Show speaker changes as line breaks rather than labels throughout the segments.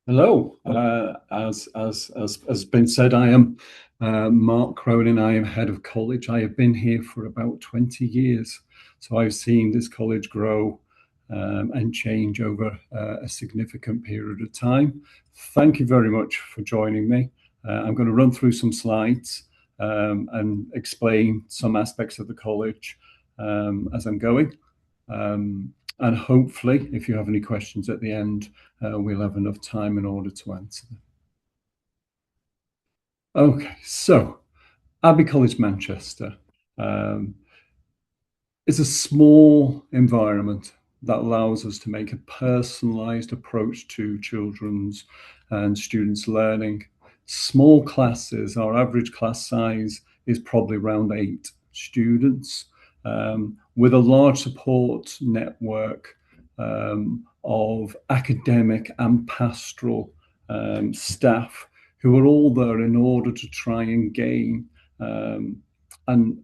Hello. As has been said, I am Mark Cronin. I am head of college. I have been here for about 20 years. So I've seen this college grow and change over a significant period of time. Thank you very much for joining me. I'm going to run through some slides and explain some aspects of the college as I'm going. And hopefully, if you have any questions at the end, we'll have enough time in order to answer them. Okay, so Abbey College Manchester is a small environment that allows us to make a personalised approach to children's and students' learning. Small classes, our average class size is probably around 8 students, with a large support network of academic and pastoral staff who are all there in order to try and gain an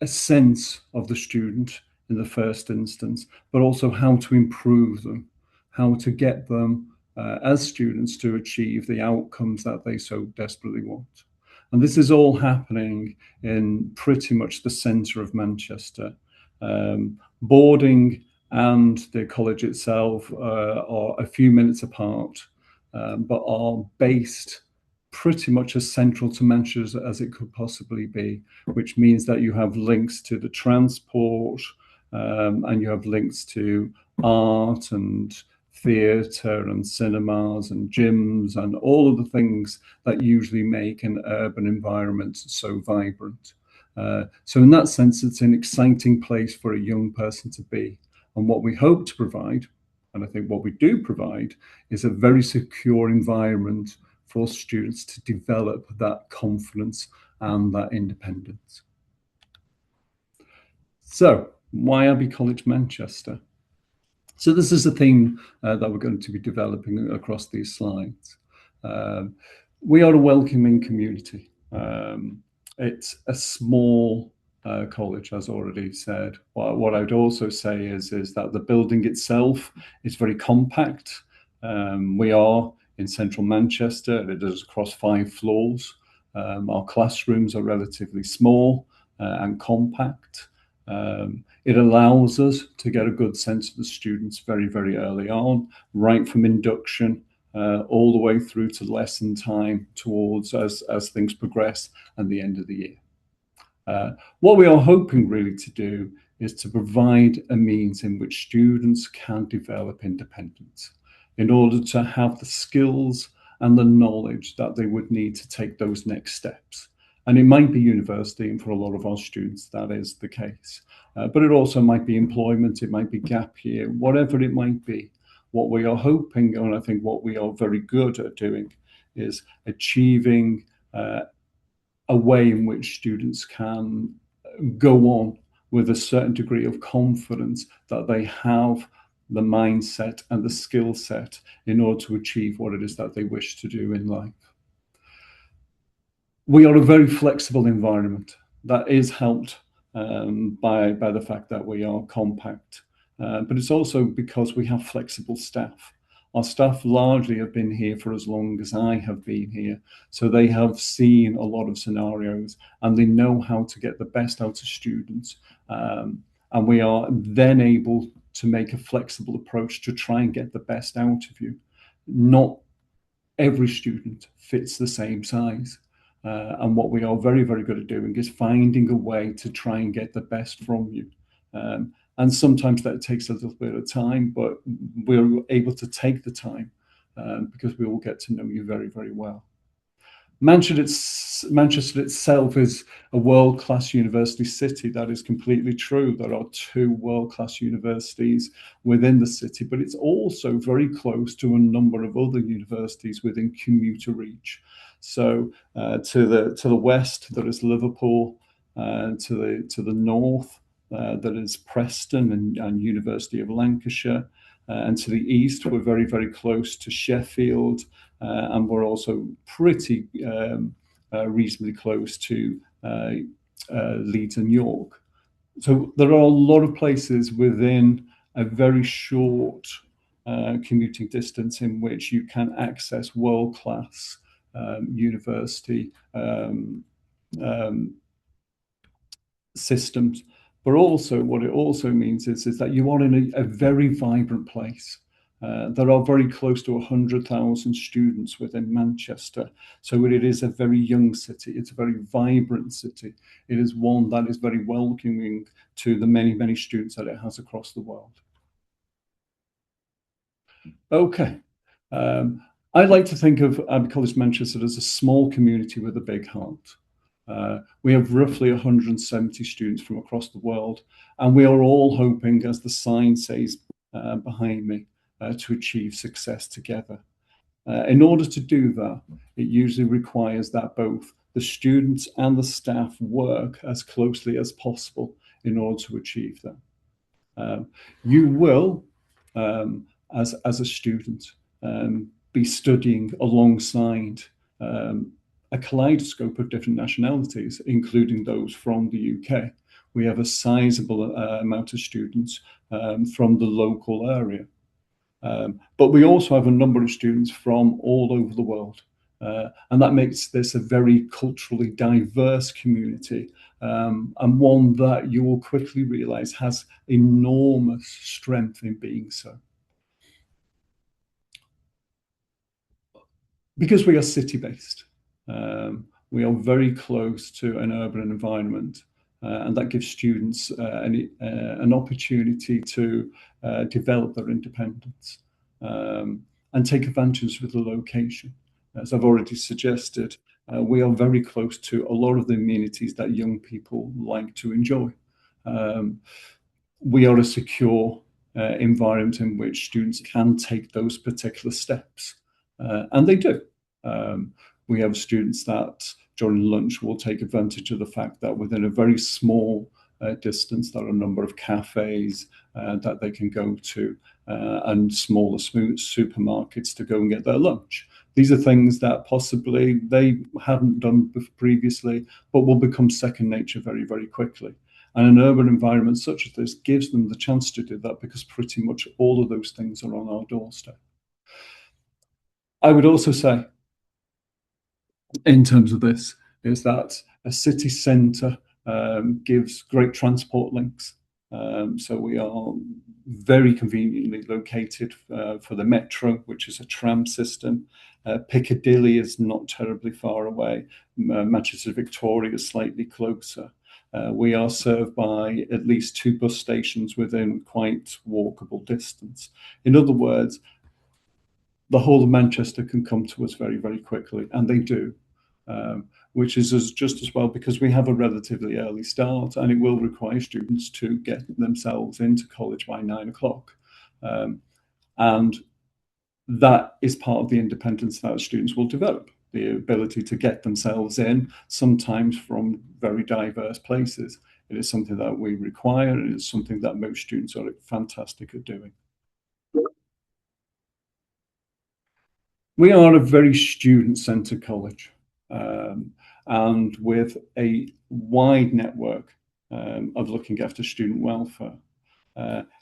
a sense of the student in the first instance, but also how to improve them, how to get them as students to achieve the outcomes that they so desperately want. And this is all happening in pretty much the centre of Manchester. Boarding and the college itself are a few minutes apart, but are based pretty much as central to Manchester as it could possibly be, which means that you have links to the transport and you have links to art and theatre and cinemas and gyms and all of the things that usually make an urban environment so vibrant. So in that sense, it's an exciting place for a young person to be. And what we hope to provide, and I think what we do provide, is a very secure environment for students to develop that confidence and that independence. So, why Abbey College Manchester? So, this is a theme that we're going to be developing across these slides. We are a welcoming community. It's a small college, as already said. What I'd also say is that the building itself is very compact. We are in central Manchester. It is across 5 floors. Our classrooms are relatively small and compact. It allows us to get a good sense of the students very, very early on, right from induction all the way through to lesson time towards as things progress and the end of the year. What we are hoping really to do is to provide a means in which students can develop independence in order to have the skills and the knowledge that they would need to take those next steps. And it might be university, and for a lot of our students, that is the case. But it also might be employment, it might be gap year, whatever it might be. What we are hoping, and I think what we are very good at doing, is achieving a way in which students can go on with a certain degree of confidence that they have the mindset and the skill set in order to achieve what it is that they wish to do in life. We are a very flexible environment that is helped by the fact that we are compact, but it's also because we have flexible staff. Our staff largely have been here for as long as I have been here, so they have seen a lot of scenarios and they know how to get the best out of students. And we are then able to make a flexible approach to try and get the best out of you. Not every student fits the same size. And what we are very, very good at doing is finding a way to try and get the best from you. And sometimes that takes a little bit of time, but we're able to take the time because we will get to know you very, very well. Manchester itself is a world-class university city. That is completely true. There are 2 world-class universities within the city, but it's also very close to a number of other universities within commuter reach. So to the west, there is Liverpool. To the north, there is Preston and University of Lancashire. And to the east, we're very, very close to Sheffield, and we're also pretty reasonably close to Leeds and York. So there are a lot of places within a very short commuting distance in which you can access world-class university systems. But also, what it also means is that you are in a very vibrant place. There are very close to 100,000 students within Manchester. So it is a very young city. It's a very vibrant city. It is one that is very welcoming to the many, many students that it has across the world. Okay. I like to think of Abbey College Manchester as a small community with a big heart. We have roughly 170 students from across the world, and we are all hoping, as the sign says behind me, to achieve success together. In order to do that, it usually requires that both the students and the staff work as closely as possible in order to achieve that. You will, as a student, be studying alongside a kaleidoscope of different nationalities, including those from the UK. We have a sizable amount of students from the local area. But we also have a number of students from all over the world. And that makes this a very culturally diverse community, and one that you will quickly realize has enormous strength in being so. Because we are city-based, we are very close to an urban environment, and that gives students an opportunity to develop their independence and take advantage of the location. As I've already suggested, we are very close to a lot of the amenities that young people like to enjoy. We are a secure environment in which students can take those particular steps, and they do. We have students that during lunch will take advantage of the fact that within a very small distance, there are a number of cafes that they can go to and smaller supermarkets to go and get their lunch. These are things that possibly they hadn't done previously, but will become second nature very, very quickly. And an urban environment such as this gives them the chance to do that because pretty much all of those things are on our doorstep. I would also say, in terms of this, is that a city centre gives great transport links. So we are very conveniently located for the metro, which is a tram system. Piccadilly is not terribly far away. Manchester Victoria is slightly closer. We are served by at least 2 bus stations within quite walkable distance. In other words, the whole of Manchester can come to us very, very quickly, and they do. Which is just as well because we have a relatively early start, and it will require students to get themselves into college by 9 o'clock. And that is part of the independence that students will develop, the ability to get themselves in, sometimes from very diverse places. It is something that we require, and it is something that most students are fantastic at doing. We are a very student-centred college. And with a wide network of looking after student welfare.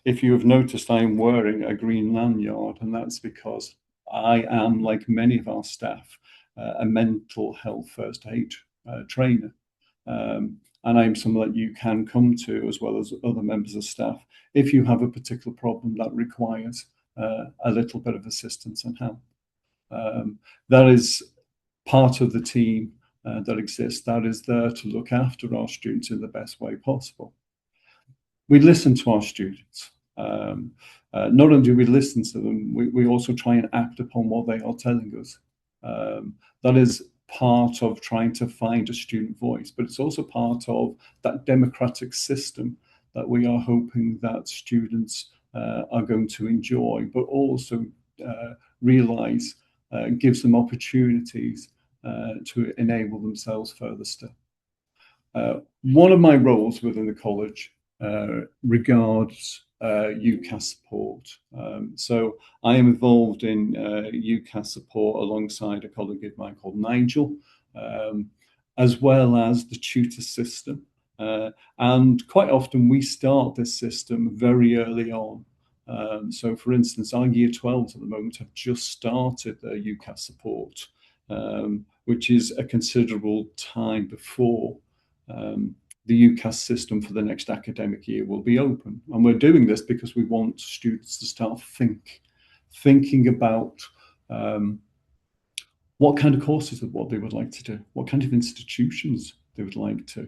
If you have noticed, I am wearing a green lanyard, and that's because I am, like many of our staff, a mental health first aid trainer. And I'm someone that you can come to, as well as other members of staff, if you have a particular problem that requires a little bit of assistance and help. That is part of the team that exists that is there to look after our students in the best way possible. We listen to our students. Not only do we listen to them, we also try and act upon what they are telling us. That is part of trying to find a student voice, but it's also part of that democratic system that we are hoping that students are going to enjoy, but also realize gives them opportunities to enable themselves further still. One of my roles within the college regards UCAS support. So I am involved in UCAS support alongside a colleague of mine called Nigel, as well as the tutor system. And quite often we start this system very early on. So, for instance, our Year 12s at the moment have just started their UCAS support, which is a considerable time before the UCAS system for the next academic year will be open. And we're doing this because we want students to start thinking about what kind of courses of what they would like to do, what kind of institutions they would like to,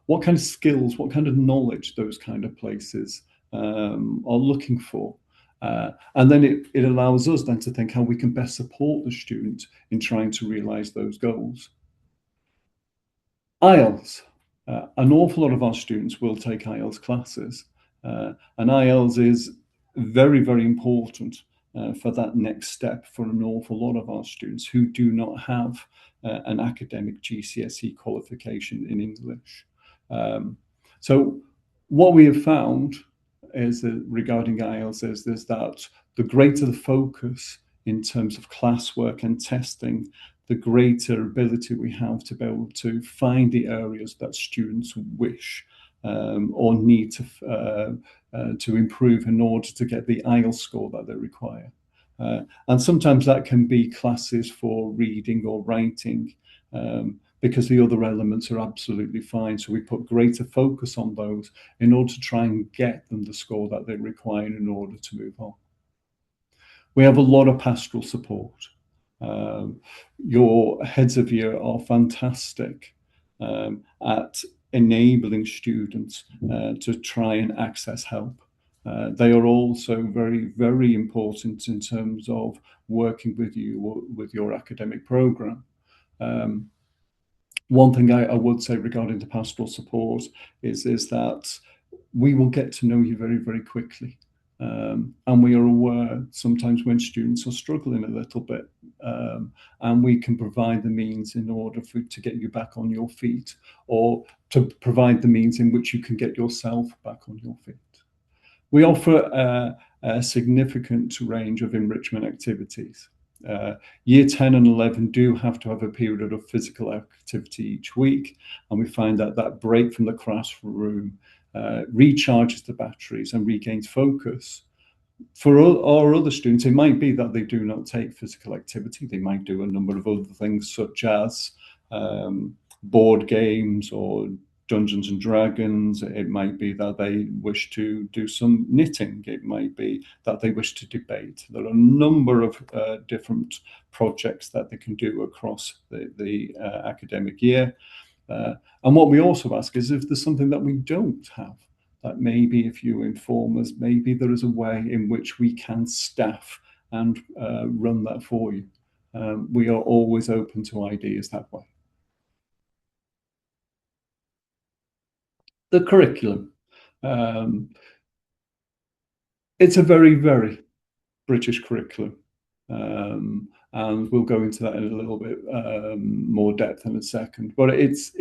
what kind of skills, what kind of knowledge those kind of places are looking for. And then it allows us then to think how we can best support the student in trying to realize those goals. IELTS. An awful lot of our students will take IELTS classes, and IELTS is very, very important for that next step for an awful lot of our students who do not have an academic GCSE qualification in English. So what we have found is that regarding IELTS is that the greater the focus in terms of classwork and testing, the greater ability we have to be able to find the areas that students wish or need to improve in order to get the IELTS score that they require. And sometimes that can be classes for reading or writing, because the other elements are absolutely fine. So we put greater focus on those in order to try and get them the score that they require in order to move on. We have a lot of pastoral support. Your heads of year are fantastic at enabling students to try and access help. They are also very, very important in terms of working with you with your academic program. One thing I would say regarding the pastoral support is that we will get to know you very, very quickly. And we are aware sometimes when students are struggling a little bit, and we can provide the means in order to get you back on your feet, or to provide the means in which you can get yourself back on your feet. We offer a significant range of enrichment activities. Year 10 and 11 do have to have a period of physical activity each week, and we find that break from the classroom recharges the batteries and regains focus. For our other students, it might be that they do not take physical activity. They might do a number of other things, such as board games or Dungeons and Dragons. It might be that they wish to do some knitting. It might be that they wish to debate. There are a number of different projects that they can do across the academic year. And what we also ask is if there's something that we don't have, that maybe if you inform us, maybe there is a way in which we can staff and run that for you. We are always open to ideas that way. The curriculum. It's a very, very British curriculum. And we'll go into that in a little bit more depth in a second. But it's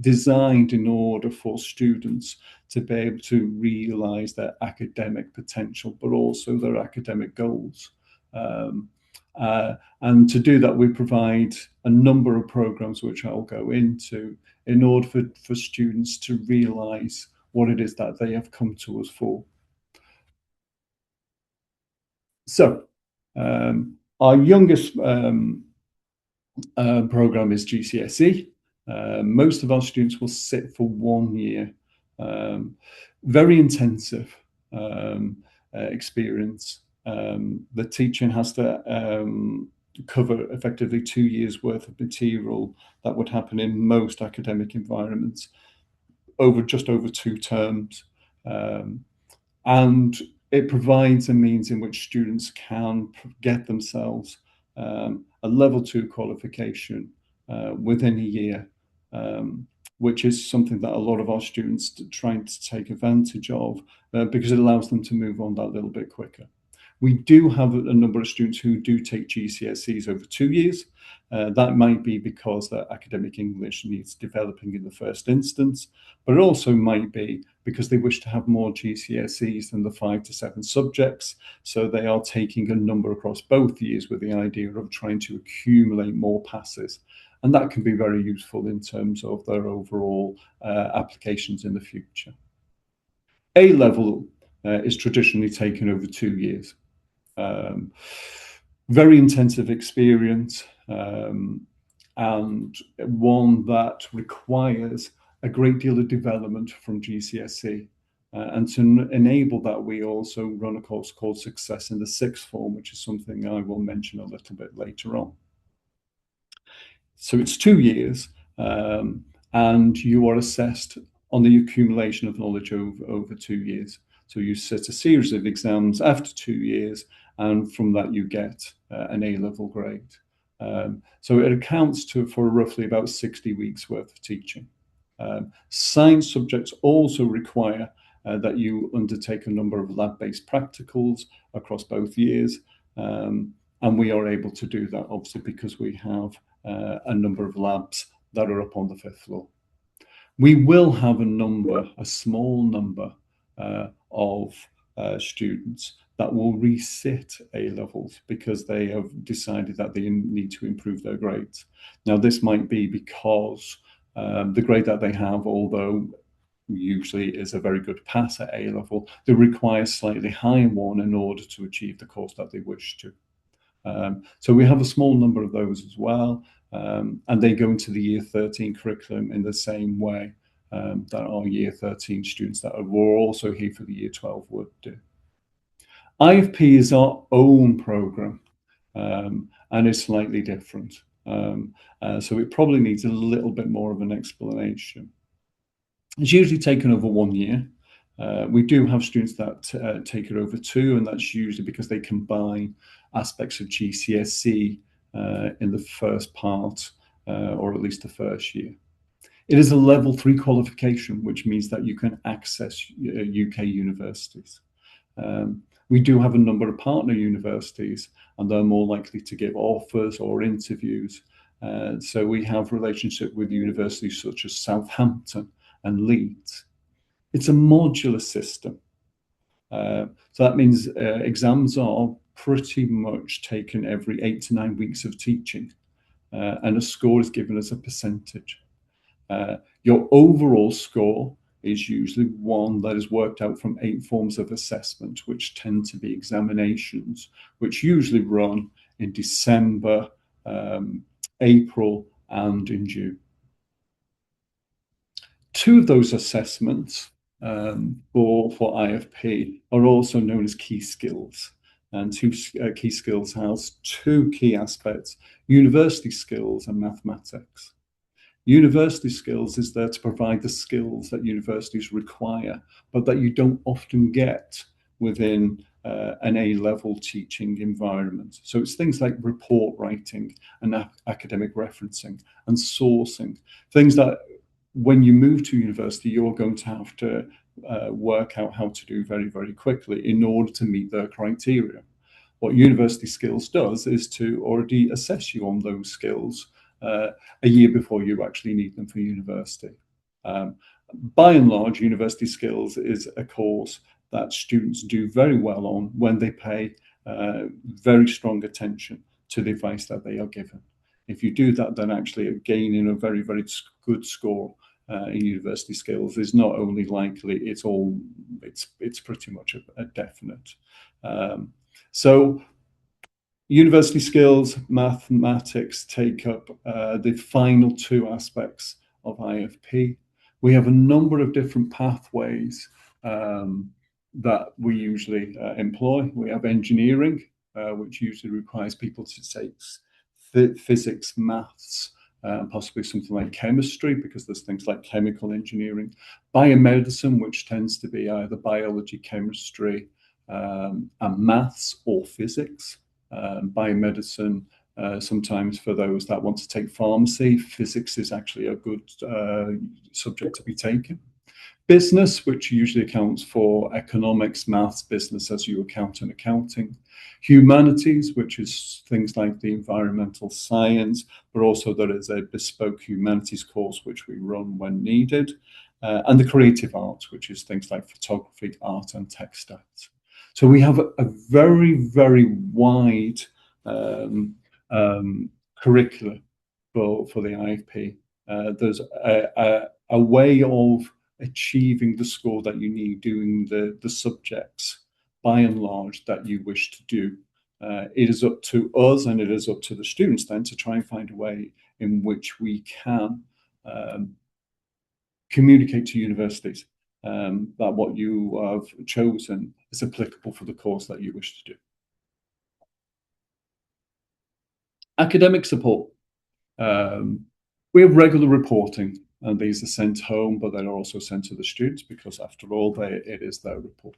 designed in order for students to be able to realise their academic potential, but also their academic goals. And to do that, we provide a number of programs which I'll go into in order for students to realise what it is that they have come to us for. So, our youngest program is GCSE. Most of our students will sit for 1 year. Very intensive experience. The teaching has to cover effectively 2 years worth of material that would happen in most academic environments just over 2 terms. And it provides a means in which students can get themselves a level 2 qualification within a year, which is something that a lot of our students are trying to take advantage of because it allows them to move on that little bit quicker. We do have a number of students who do take GCSEs over 2 years. That might be because their academic English needs developing in the first instance, but it also might be because they wish to have more GCSEs than the 5 to 7 subjects. So they are taking a number across both years with the idea of trying to accumulate more passes. And that can be very useful in terms of their overall applications in the future. A-level. A-level is traditionally taken over 2 years. Very intensive experience, and one that requires a great deal of development from GCSE. And to enable that, we also run a course called Success in the Sixth Form, which is something I will mention a little bit later on. So it's 2 years, and you are assessed on the accumulation of knowledge over 2 years. So you sit a series of exams after 2 years, and from that you get an A-level grade. So it accounts for roughly about 60 weeks worth of teaching. Science subjects also require that you undertake a number of lab-based practicals across both years, and we are able to do that obviously because we have a number of labs that are up on the 5th floor. We will have a small number of students that will resit A-levels because they have decided that they need to improve their grades. Now, this might be because the grade that they have, although usually is a very good pass at A-level, they require a slightly higher one in order to achieve the course that they wish to. So we have a small number of those as well, and they go into the Year 13 curriculum in the same way that our Year 13 students that were also here for the Year 12 would do. IFP is our own programme, and is slightly different. So it probably needs a little bit more of an explanation. It's usually taken over 1 year. We do have students that take it over 2, and that's usually because they combine aspects of GCSE in the first part, or at least the first year. It is a level 3 qualification, which means that you can access UK universities. We do have a number of partner universities, and they're more likely to give offers or interviews. So we have relationship with universities such as Southampton and Leeds. It's a modular system. So that means exams are pretty much taken every 8 to 9 weeks of teaching, and a score is given as a percentage. Your overall score is usually one that is worked out from 8 forms of assessment, which tend to be examinations, which usually run in December, April, and in June. 2 of those assessments for IFP are also known as key skills. And key skills has 2 key aspects: university skills and mathematics. University skills is there to provide the skills that universities require, but that you don't often get within an A-level teaching environment. So it's things like report writing and academic referencing and sourcing, things that when you move to university, you're going to have to work out how to do very, very quickly in order to meet their criteria. What university skills does is to already assess you on those skills a year before you actually need them for university. By and large, university skills is a course that students do very well on when they pay very strong attention to the advice that they are given. If you do that, then actually gaining a very, very good score in university skills is not only likely, it's pretty much a definite. So university skills, mathematics take up the final 2 aspects of IFP. We have a number of different pathways that we usually employ. We have engineering, which usually requires people to take physics, maths, possibly something like chemistry, because there's things like chemical engineering. Biomedicine, which tends to be either biology, chemistry, and maths or physics. Biomedicine, sometimes for those that want to take pharmacy, physics is actually a good subject to be taken. Business, which usually accounts for economics, maths, business as you account and accounting. Humanities, which is things like the environmental science, but also there is a bespoke humanities course which we run when needed. And the creative arts, which is things like photography, art, and textiles. So we have a very, very wide curriculum for the IFP. There's a way of achieving the score that you need, doing the subjects by and large that you wish to do. It is up to us and it is up to the students then to try and find a way in which we can communicate to universities that what you have chosen is applicable for the course that you wish to do. Academic support. We have regular reporting, and these are sent home, but they're also sent to the students because, after all, it is their report.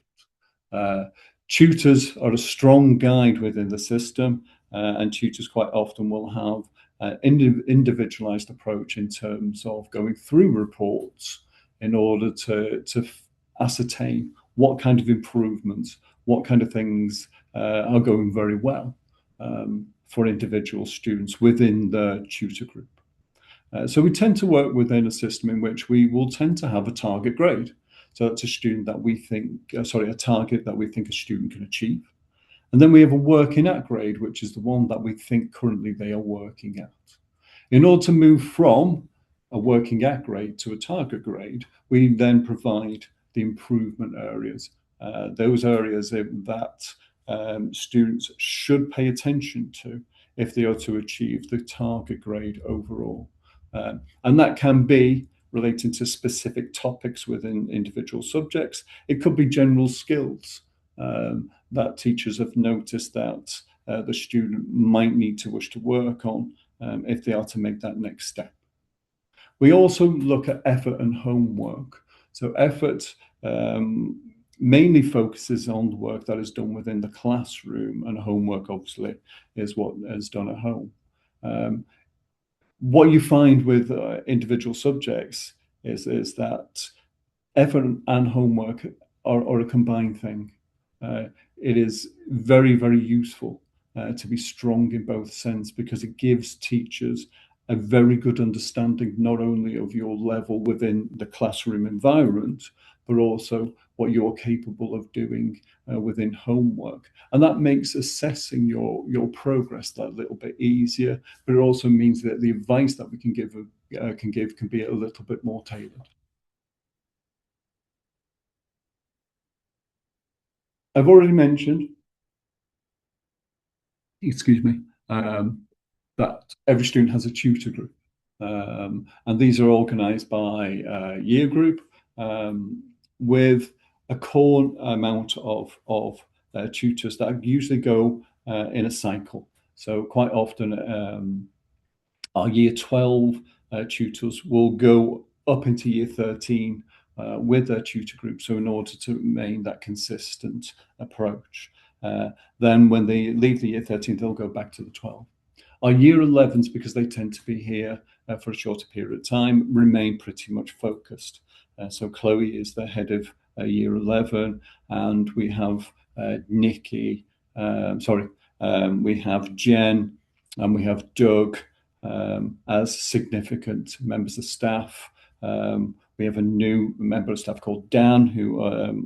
Tutors are a strong guide within the system, and tutors quite often will have an individualized approach in terms of going through reports in order to ascertain what kind of improvements, what kind of things are going very well for individual students within the tutor group. So we tend to work within a system in which we will tend to have a target grade. So that's a student that we think, a target that we think a student can achieve. And then we have a working at grade, which is the one that we think currently they are working at. In order to move from a working at grade to a target grade, we then provide the improvement areas, those areas that students should pay attention to if they are to achieve the target grade overall. And that can be relating to specific topics within individual subjects. It could be general skills that teachers have noticed that the student might need to wish to work on if they are to make that next step. We also look at effort and homework. So effort mainly focuses on the work that is done within the classroom, and homework obviously is what is done at home. What you find with individual subjects is that effort and homework are a combined thing. It is very, very useful to be strong in both sense, because it gives teachers a very good understanding not only of your level within the classroom environment, but also what you're capable of doing within homework. And that makes assessing your progress that little bit easier, but it also means that the advice that we can give can be a little bit more tailored. I've already mentioned, excuse me, that every student has a tutor group. And these are organised by year group with a core amount of tutors that usually go in a cycle. So quite often our year 12 tutors will go up into year 13 with their tutor group. So in order to remain that consistent approach, then when they leave the year 13, they'll go back to the 12. Our year 11s, because they tend to be here for a shorter period of time, remain pretty much focused. So Chloe is the head of year 11, and we have Nikki, we have Jen, and we have Doug as significant members of staff. We have a new member of staff called Dan, who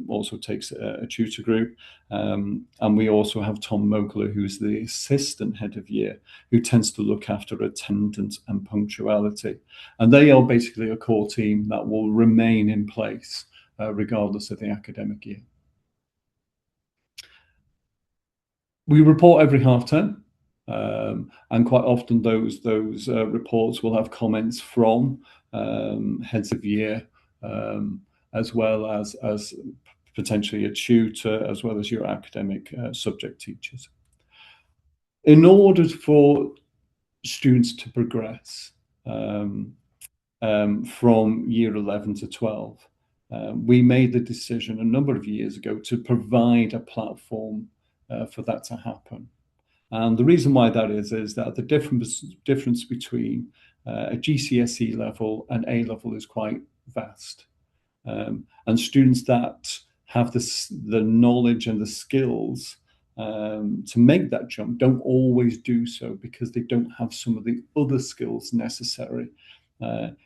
also takes a tutor group. And we also have Tom Mogler, who's the assistant head of year, who tends to look after attendance and punctuality. And they are basically a core team that will remain in place regardless of the academic year. We report every half term. And quite often those reports will have comments from heads of year, as well as potentially a tutor, as well as your academic subject teachers. In order for students to progress from year 11 to 12, we made the decision a number of years ago to provide a platform for that to happen. And the reason why that is that the difference between a GCSE level and A level is quite vast. And students that have the knowledge and the skills to make that jump don't always do so, because they don't have some of the other skills necessary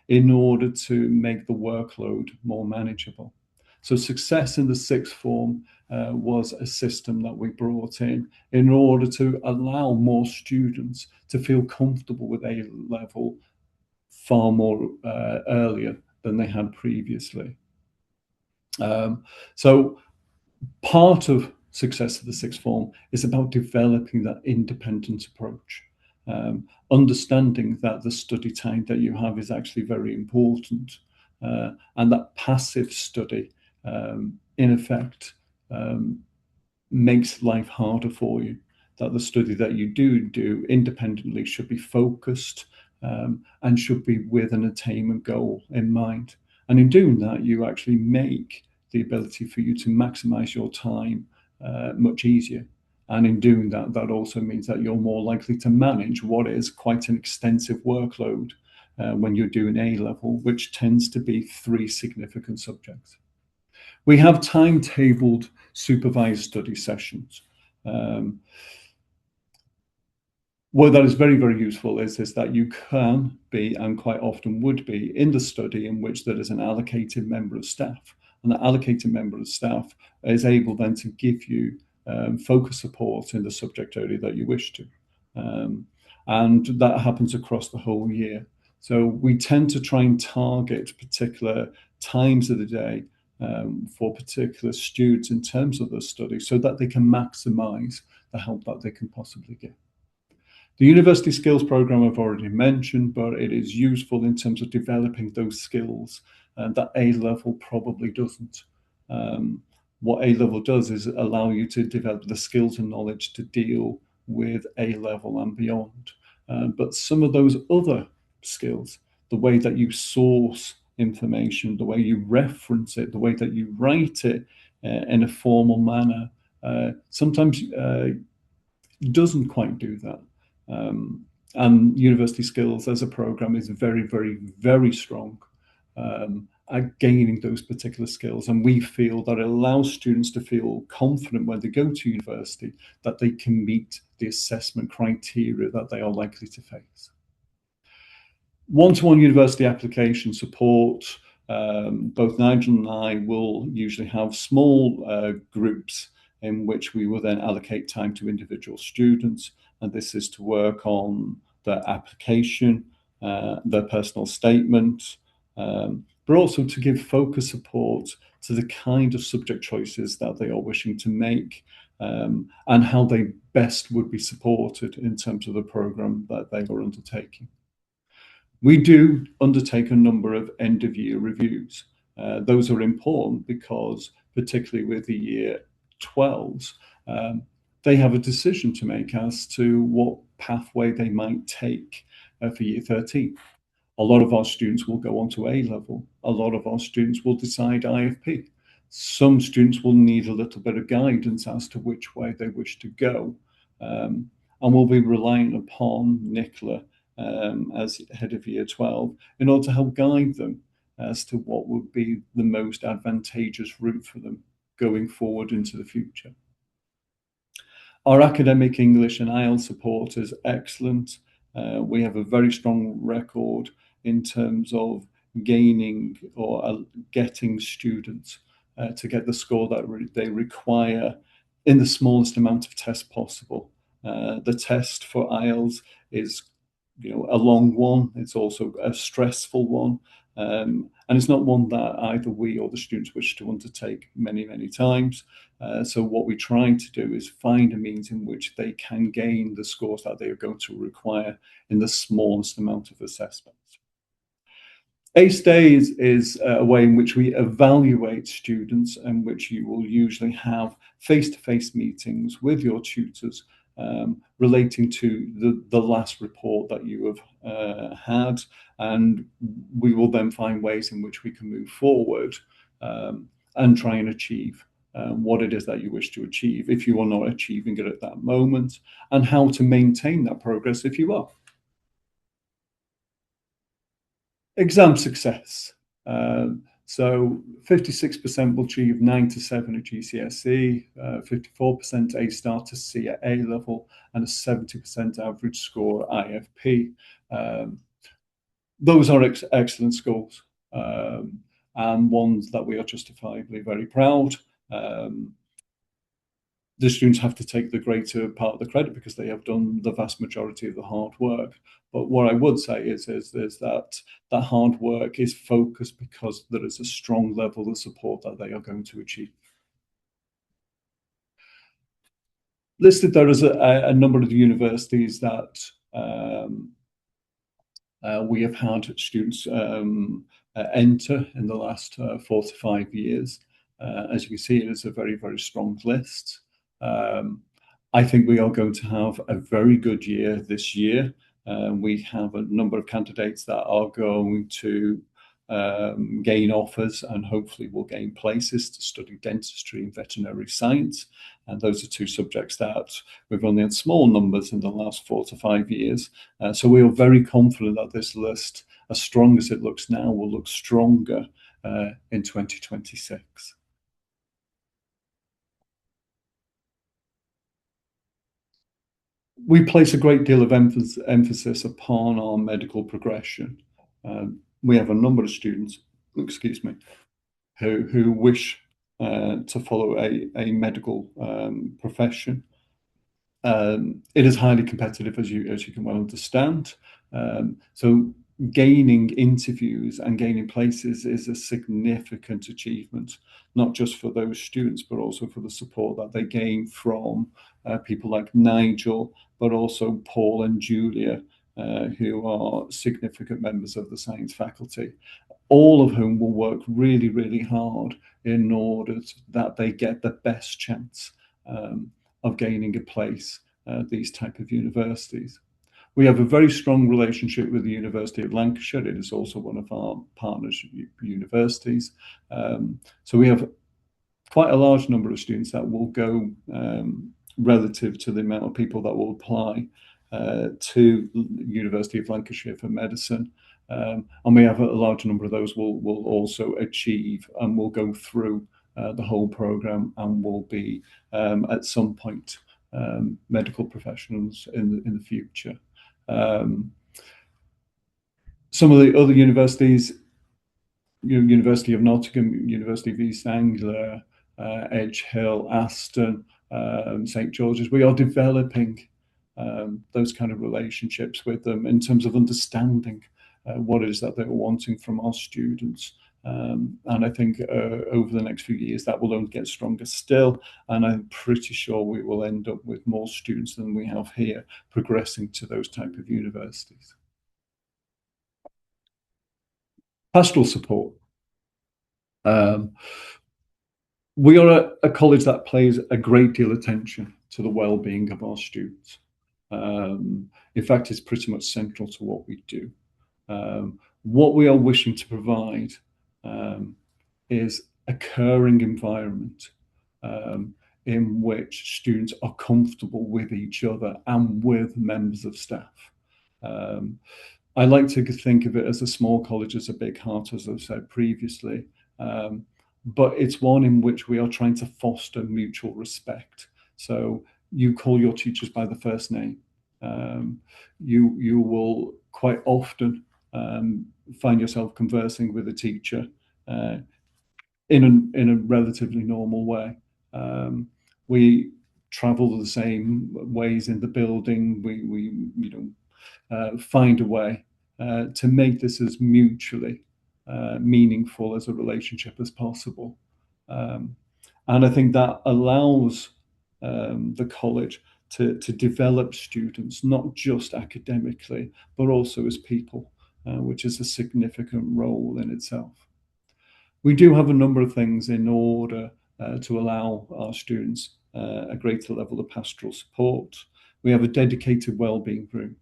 in order to make the workload more manageable. So success in the sixth form was a system that we brought in order to allow more students to feel comfortable with A level far more earlier than they had previously. So part of success of the sixth form is about developing that independent approach, understanding that the study time that you have is actually very important, and that passive study, in effect, makes life harder for you. That the study that you do independently should be focused, and should be with an attainment goal in mind. And in doing that, you actually make the ability for you to maximize your time much easier. And in doing that, that also means that you're more likely to manage what is quite an extensive workload when you're doing A level, which tends to be 3 significant subjects. We have timetabled supervised study sessions. What that is very, very useful is that you can be, and quite often would be, in the study in which there is an allocated member of staff. And that allocated member of staff is able then to give you focus support in the subject area that you wish to. And that happens across the whole year. So we tend to try and target particular times of the day for particular students in terms of the study so that they can maximize the help that they can possibly get. The university skills program I've already mentioned, but it is useful in terms of developing those skills that A level probably doesn't. What A level does is allow you to develop the skills and knowledge to deal with A level and beyond. But some of those other skills, the way that you source information, the way you reference it, the way that you write it in a formal manner, sometimes doesn't quite do that. And University Skills as a program is very, very, very strong at gaining those particular skills. And we feel that it allows students to feel confident when they go to university that they can meet the assessment criteria that they are likely to face. One-to-one university application support. Both Nigel and I will usually have small groups in which we will then allocate time to individual students. And this is to work on their application, their personal statement, but also to give focus support to the kind of subject choices that they are wishing to make, and how they best would be supported in terms of the program that they are undertaking. We do undertake a number of end-of-year reviews. Those are important because, particularly with the year 12s, they have a decision to make as to what pathway they might take for year 13. A lot of our students will go on to A level. A lot of our students will decide IFP. Some students will need a little bit of guidance as to which way they wish to go. And we'll be relying upon Nicola as head of year 12 in order to help guide them as to what would be the most advantageous route for them going forward into the future. Our academic English and IELTS support is excellent. We have a very strong record in terms of gaining or getting students to get the score that they require in the smallest amount of tests possible. The test for IELTS is a long one. It's also a stressful one. And it's not one that either we or the students wish to undertake many, many times. So what we try to do is find a means in which they can gain the scores that they are going to require in the smallest amount of assessments. ACE Days is a way in which we evaluate students, and which you will usually have face-to-face meetings with your tutors relating to the last report that you have had, and we will then find ways in which we can move forward and try and achieve what it is that you wish to achieve if you are not achieving it at that moment, and how to maintain that progress if you are. Exam success. So 56% will achieve 9 to 7 at GCSE, 54% A-star to C at A level, and a 70% average score at IFP. Those are excellent scores, and ones that we are justifiably very proud. the students have to take the greater part of the credit because they have done the vast majority of the hard work. But what I would say is that that hard work is focused because there is a strong level of support that they are going to achieve. Listed there is a number of universities that we have had students enter in the last 4 to 5 years. As you can see, it is a very, very strong list. I think we are going to have a very good year this year. We have a number of candidates that are going to gain offers and hopefully will gain places to study dentistry and veterinary science. And those are two subjects that we've only had small numbers in the last 4 to 5 years. So we are very confident that this list, as strong as it looks now, will look stronger in 2026. We place a great deal of emphasis upon our medical progression. We have a number of students, excuse me, who wish to follow a medical profession. It is highly competitive, as you can well understand. So gaining interviews and gaining places is a significant achievement, not just for those students, but also for the support that they gain from people like Nigel, but also Paul and Julia, who are significant members of the science faculty, all of whom will work really, really hard in order that they get the best chance of gaining a place at these type of universities. We have a very strong relationship with the University of Lancashire. It is also one of our partners universities. So we have quite a large number of students that will go relative to the amount of people that will apply to University of Lancashire for medicine. And we have a large number of those will also achieve and will go through the whole program and will be at some point medical professionals in the future. Some of the other universities, University of Nottingham, University of East Anglia, Edge Hill, Aston, St George's, we are developing those kind of relationships with them in terms of understanding what it is that they're wanting from our students. And I think over the next few years that will only get stronger still, and I'm pretty sure we will end up with more students than we have here progressing to those type of universities. Pastoral support. We are a college that pays a great deal of attention to the well-being of our students. In fact, it's pretty much central to what we do. What we are wishing to provide is a caring environment in which students are comfortable with each other and with members of staff. I like to think of it as a small college as a big heart, as I've said previously, but it's one in which we are trying to foster mutual respect. So you call your teachers by the first name. You will quite often find yourself conversing with a teacher in a relatively normal way. We travel the same ways in the building. We find a way to make this as mutually meaningful as a relationship as possible. And I think that allows the college to develop students, not just academically, but also as people, which is a significant role in itself. We do have a number of things in order to allow our students a greater level of pastoral support. We have a dedicated wellbeing room.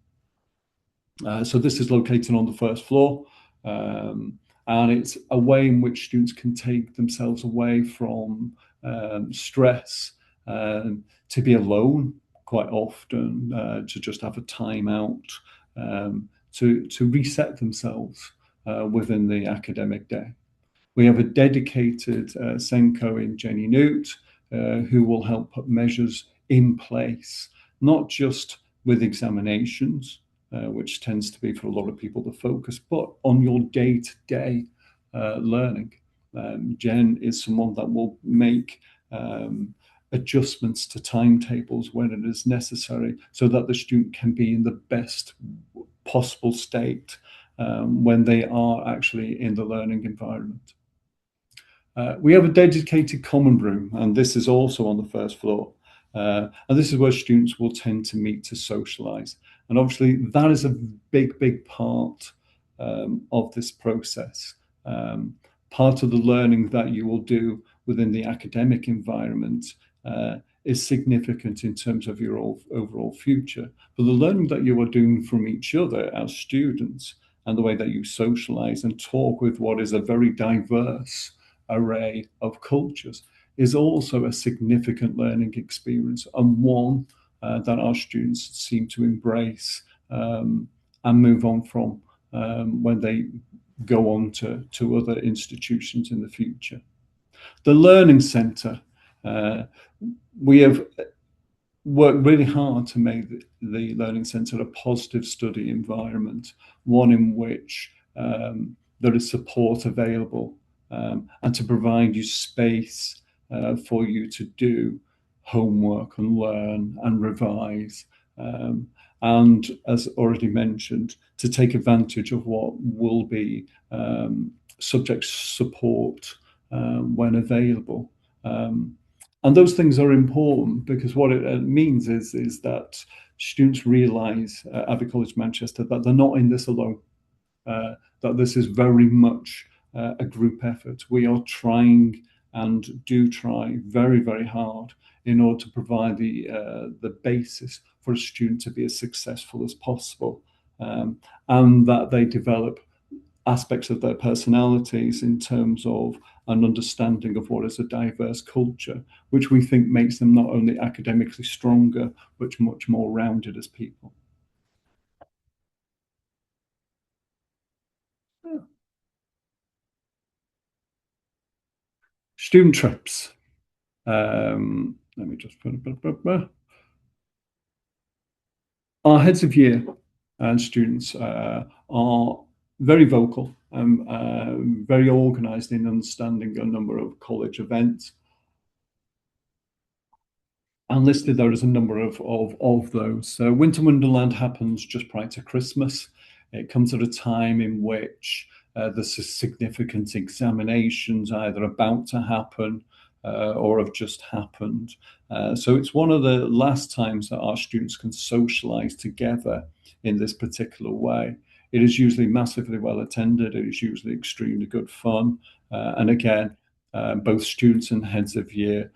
So this is located on the first floor, and it's a way in which students can take themselves away from stress, to be alone quite often, to just have a time out, to reset themselves within the academic day. We have a dedicated Senko in Jenny Newt, who will help put measures in place, not just with examinations, which tends to be for a lot of people the focus, but on your day-to-day learning. Jen is someone that will make adjustments to timetables when it is necessary so that the student can be in the best possible state when they are actually in the learning environment. We have a dedicated common room, and this is also on the first floor. And this is where students will tend to meet to socialise. And obviously, that is a big part of this process. Part of the learning that you will do within the academic environment is significant in terms of your overall future. But the learning that you are doing from each other as students and the way that you socialise and talk with what is a very diverse array of cultures is also a significant learning experience, and one that our students seem to embrace and move on from when they go on to other institutions in the future. The Learning Centre, we have worked really hard to make the Learning Centre a positive study environment, one in which there is support available and to provide you space for you to do homework and learn and revise. And as already mentioned, to take advantage of what will be subject support when available. And those things are important because what it means is that students realise at Abbey College Manchester that they're not in this alone, that this is very much a group effort. We are trying and do try very hard in order to provide the basis for a student to be as successful as possible, and that they develop aspects of their personalities in terms of an understanding of what is a diverse culture, which we think makes them not only academically stronger, but much more rounded as people. Student trips. Let me just put it. Our heads of year and students are very vocal and very organised in understanding a number of college events. And listed there is a number of those. So Winter Wonderland happens just prior to Christmas. It comes at a time in which there's significant examinations either about to happen or have just happened. So it's one of the last times that our students can socialise together in this particular way. It is usually massively well attended. It is usually extremely good fun. And again, both students and heads of year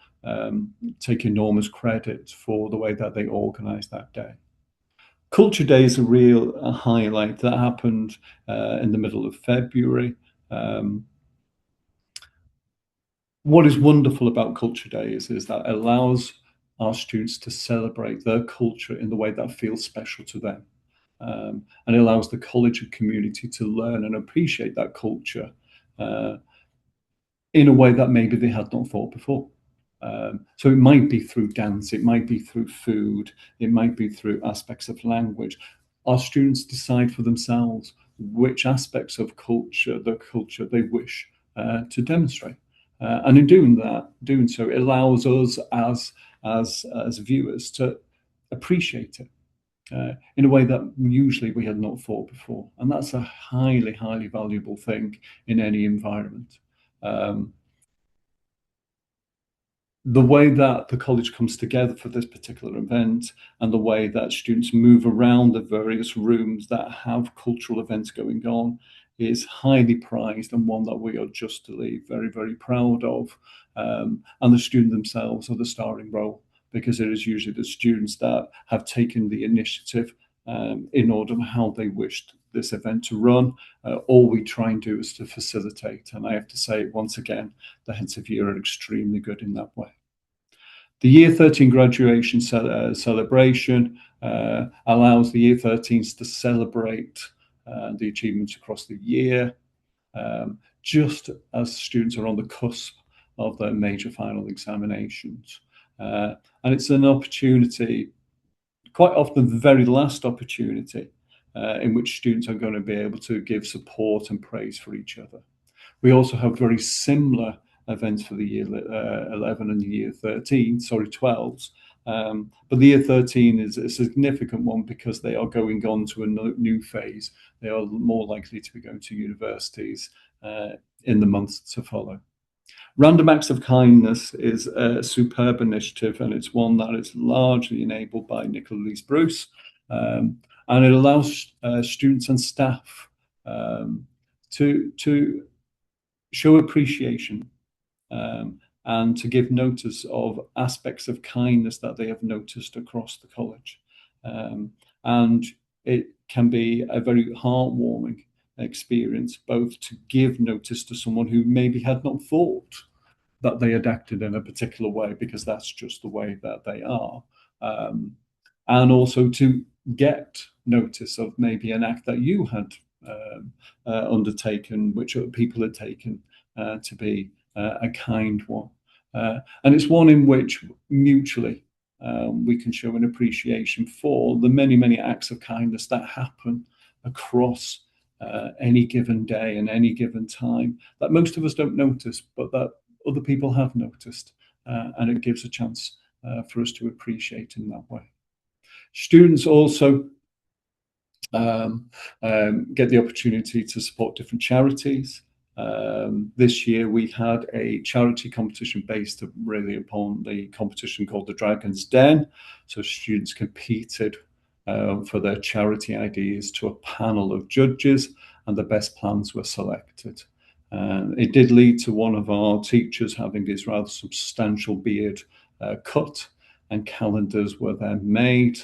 take enormous credit for the way that they organise that day. Culture Day is a real highlight that happened in the middle of February. What is wonderful about Culture Day is that it allows our students to celebrate their culture in the way that feels special to them. And it allows the college and community to learn and appreciate that culture in a way that maybe they had not thought before. So it might be through dance, it might be through food, it might be through aspects of language. Our students decide for themselves which aspects of the culture they wish to demonstrate. And in doing so, it allows us as viewers to appreciate it in a way that usually we had not thought before. And that's a highly valuable thing in any environment. The way that the college comes together for this particular event and the way that students move around the various rooms that have cultural events going on is highly prized and one that we are justly very proud of. And the students themselves are the starring role, because it is usually the students that have taken the initiative in order how they wished this event to run. All we try and do is to facilitate. And I have to say, once again, the heads of year are extremely good in that way. The Year 13 graduation celebration allows the Year 13s to celebrate the achievements across the year, just as students are on the cusp of their major final examinations. And it's an opportunity, quite often the very last opportunity, in which students are going to be able to give support and praise for each other. We also have very similar events for the year 11 and the year 13, sorry, 12s. But the year 13 is a significant one because they are going on to a new phase. They are more likely to be going to universities in the months to follow. Random Acts of Kindness is a superb initiative, and it's one that is largely enabled by Nicola Lees-Bruce, and it allows students and staff to show appreciation and to give notice of aspects of kindness that they have noticed across the college. And it can be a very heartwarming experience, both to give notice to someone who maybe had not thought that they had acted in a particular way, because that's just the way that they are, and also to get notice of maybe an act that you had undertaken, which other people had taken to be a kind one. And it's one in which mutually we can show an appreciation for the many, many acts of kindness that happen across any given day and any given time that most of us don't notice, but that other people have noticed. And it gives a chance for us to appreciate in that way. Students also get the opportunity to support different charities. This year we had a charity competition based really upon the competition called the Dragon's Den. So students competed for their charity ideas to a panel of judges, and the best plans were selected. It did lead to one of our teachers having his rather substantial beard cut, and calendars were then made.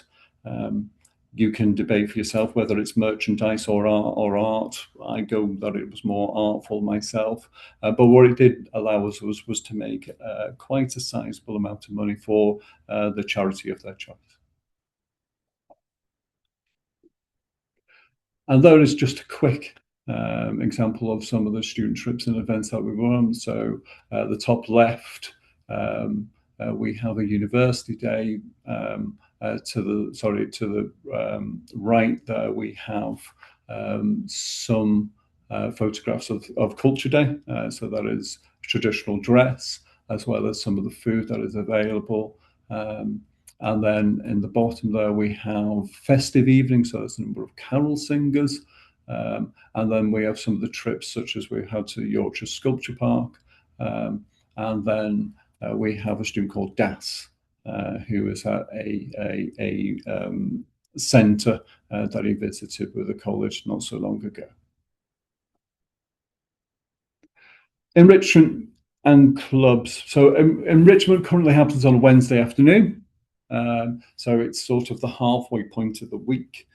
You can debate for yourself whether it's merchandise or art. I go that it was more artful myself. But what it did allow us was to make quite a sizable amount of money for the charity of their choice. And there is just a quick example of some of the student trips and events that we run. So the top left, we have a university day. To the right there, we have some photographs of Culture Day. So that is traditional dress, as well as some of the food that is available. And then in the bottom there, we have festive evenings. So there's a number of carol singers. And then we have some of the trips, such as we had to Yorkshire Sculpture Park. And then we have a student called Das, who is at a centre that he visited with the college not so long ago. Enrichment and clubs. So enrichment currently happens on a Wednesday afternoon. So it's sort of the halfway point of the week.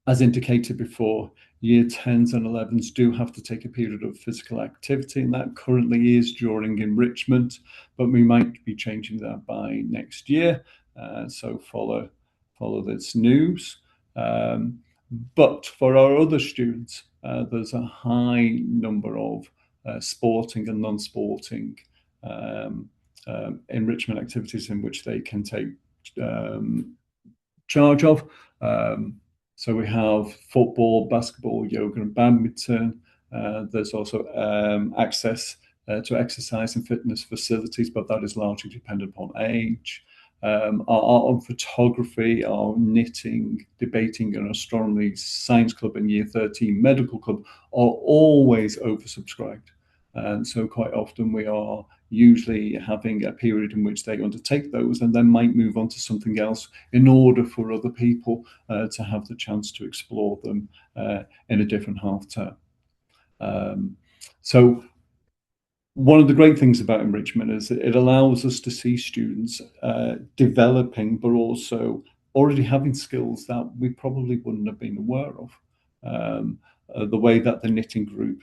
As indicated before, year 10s and 11s do have to take a period of physical activity, and that currently is during enrichment, but we might be changing that by next year. So follow this news. But for our other students, there's a high number of sporting and non-sporting enrichment activities in which they can take charge of. So we have football, basketball, yoga, and badminton. There's also access to exercise and fitness facilities, but that is largely dependent upon age. Our art and photography, our knitting, debating, and astronomy science club and year 13 medical club are always oversubscribed. And so quite often we are usually having a period in which they undertake those and then might move on to something else in order for other people to have the chance to explore them in a different half term. So one of the great things about enrichment is that it allows us to see students developing, but also already having skills that we probably wouldn't have been aware of. The way that the knitting group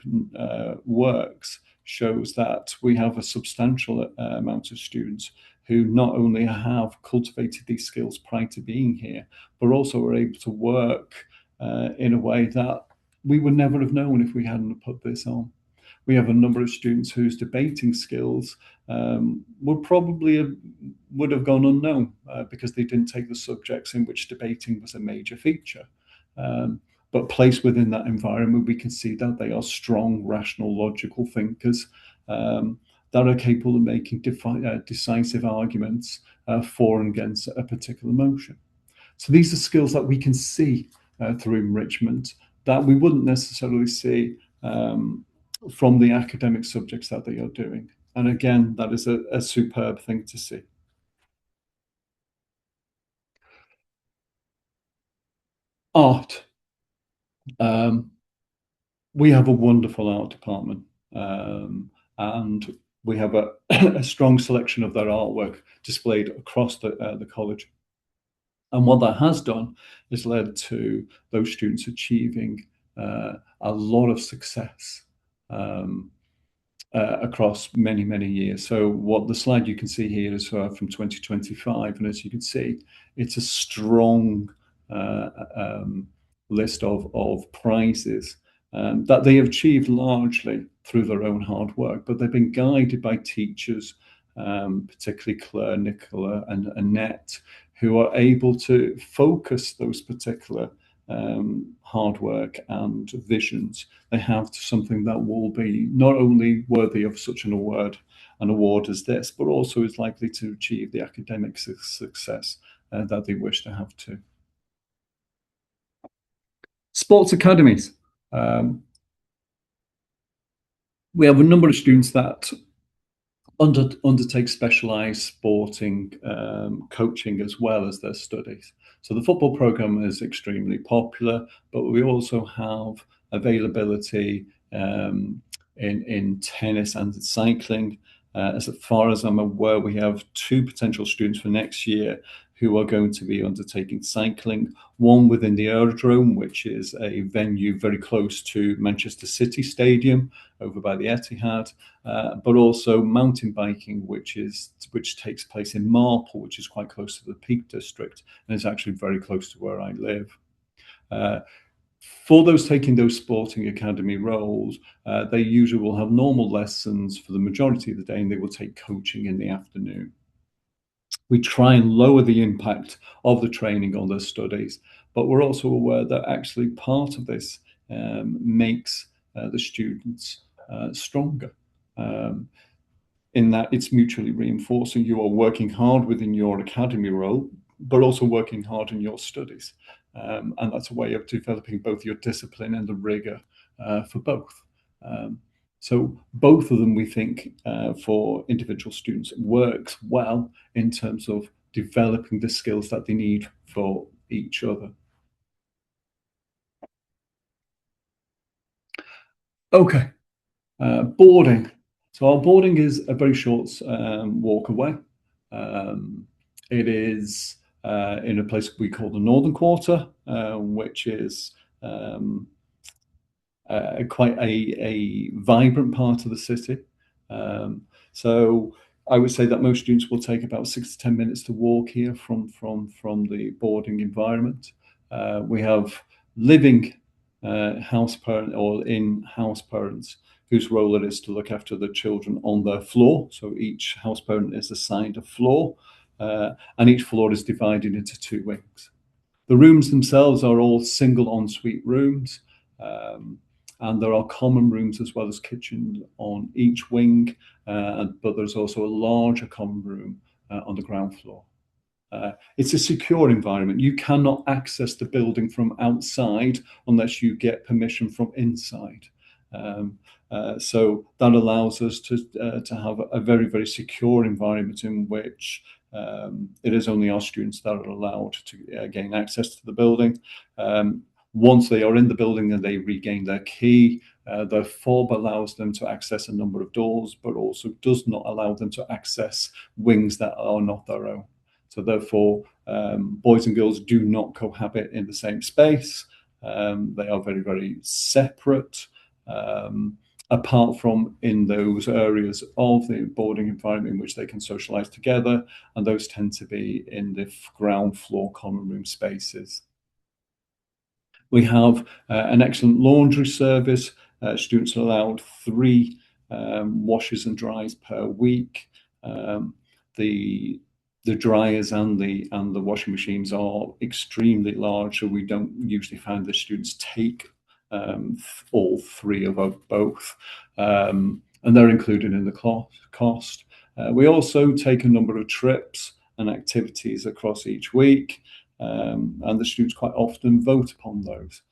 works shows that we have a substantial amount of students who not only have cultivated these skills prior to being here, but also are able to work in a way that we would never have known if we hadn't put this on. We have a number of students whose debating skills would have gone unknown because they didn't take the subjects in which debating was a major feature. but placed within that environment, we can see that they are strong, rational, logical thinkers that are capable of making decisive arguments for and against a particular motion. So these are skills that we can see through enrichment that we wouldn't necessarily see from the academic subjects that they are doing. And again, that is a superb thing to see. Art. Um, we have a wonderful art department, and we have a strong selection of their artwork displayed across the college. And what that has done is led to those students achieving a lot of success across many, many years. So what the slide you can see here is from 2025. And as you can see, it's a strong list of prizes that they have achieved largely through their own hard work, but they've been guided by teachers, particularly Claire, Nicola, and Annette, who are able to focus those particular hard work and visions they have to something that will be not only worthy of such an award as this, but also is likely to achieve the academic success that they wish to have too. Sports academies. We have a number of students that undertake specialised sporting coaching as well as their studies. So the football program is extremely popular, but we also have availability in tennis and cycling. As far as I'm aware, we have 2 potential students for next year who are going to be undertaking cycling, one within the Aerodrome, which is a venue very close to Manchester City Stadium over by the Etihad, but also mountain biking, which takes place in Marple, which is quite close to the Peak District, and is actually very close to where I live. For those taking those sporting academy roles, they usually will have normal lessons for the majority of the day, and they will take coaching in the afternoon. We try and lower the impact of the training on their studies, but we're also aware that actually part of this makes the students stronger. In that it's mutually reinforcing. You are working hard within your academy role, but also working hard in your studies. And that's a way of developing both your discipline and the rigor for both. So both of them, we think, for individual students, works well in terms of developing the skills that they need for each other. Okay, boarding. So our boarding is a very short walk away. It is in a place we call the Northern Quarter, which is quite a vibrant part of the city. So I would say that most students will take about 6 to 10 minutes to walk here from the boarding environment. We have living house parent or in-house parents whose role it is to look after the children on their floor. So each house parent is assigned a floor, and each floor is divided into 2 wings. The rooms themselves are all single ensuite rooms, and there are common rooms as well as kitchens on each wing, but there's also a larger common room on the ground floor. It's a secure environment. You cannot access the building from outside unless you get permission from inside. So that allows us to have a very, very secure environment in which it is only our students that are allowed to gain access to the building. Once they are in the building and they regain their key, the fob allows them to access a number of doors, but also does not allow them to access wings that are not their own. So therefore, boys and girls do not cohabit in the same space. They are very, very separate, apart from in those areas of the boarding environment in which they can socialize together, and those tend to be in the ground floor common room spaces. We have an excellent laundry service. Students are allowed 3 washes and dries per week. The The dryers and the washing machines are extremely large, so we don't usually find the students take all three of both, and they're included in the cost. We also take a number of trips and activities across each week, and the students quite often vote upon those.